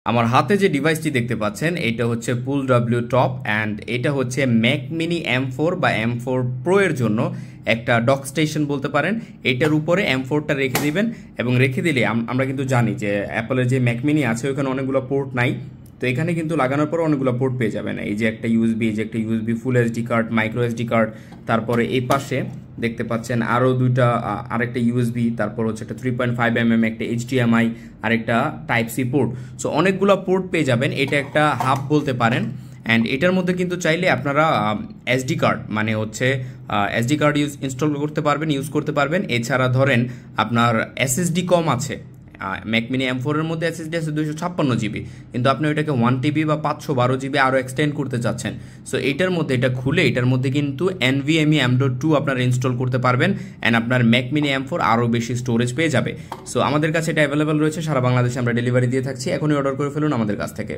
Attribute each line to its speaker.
Speaker 1: আমার হাতে যে ডিভাইসটি দেখতে পাচ্ছেন এটা হচ্ছে পুল ডাব্লিউ টপ অ্যান্ড এটা হচ্ছে ম্যাক মিনি M4 বা M4 প্রো এর জন্য একটা ডক স্টেশন বলতে পারেন। এটার উপরে M4টা রেখে দিবেন এবং রেখে দিলে আমরা কিন্তু জানি যে অ্যাপলের যে ম্যাক মিনি আছে ওখানে অনেকগুলো পোর্ট নাই, তো এখানে কিন্তু লাগানোর পর অনেকগুলো পোর্ট পেয়ে যাবেন। এই যে একটা ইউএসবি, এই যে একটা USB full SD card, micro SD card, তারপরে এই পাশে দেখতে পাচ্ছেন আরও দুইটা আরেকটা ইউএসবি, তারপর হচ্ছে একটা 3.5mm, একটা এইচডিএমআই, আরেকটা টাইপ সি পোর্ট। সো অনেকগুলো পোর্ট পেয়ে যাবেন। এটা একটা হাব বলতে পারেন। অ্যান্ড এটার মধ্যে কিন্তু চাইলে আপনারা এসডি কার্ড মানে হচ্ছে এসডি কার্ড ইনস্টল করতে পারবেন, ইউজ করতে পারবেন। এছাড়া ধরেন আপনার এসএসডি কম আছে, ম্যাক মিনি M4 এর মধ্যে এসএসডি আছে 256 জিবি, কিন্তু আপনি ওইটাকে 1 TB বা 512 GB আরও এক্সটেন্ড করতে চাচ্ছেন। সো এইটার মধ্যে এটা খুলে এটার মধ্যে কিন্তু NVMe M.2 আপনারা ইনস্টল করতে পারবেন অ্যান্ড আপনার ম্যাক মিনি M4 আরও বেশি স্টোরেজ পেয়ে যাবে। সো আমাদের কাছে এটা অ্যাভেলেবেল রয়েছে, সারা বাংলাদেশে আমরা ডেলিভারি দিয়ে থাকছি। এখনই অর্ডার করে ফেলুন আমাদের কাছ থেকে।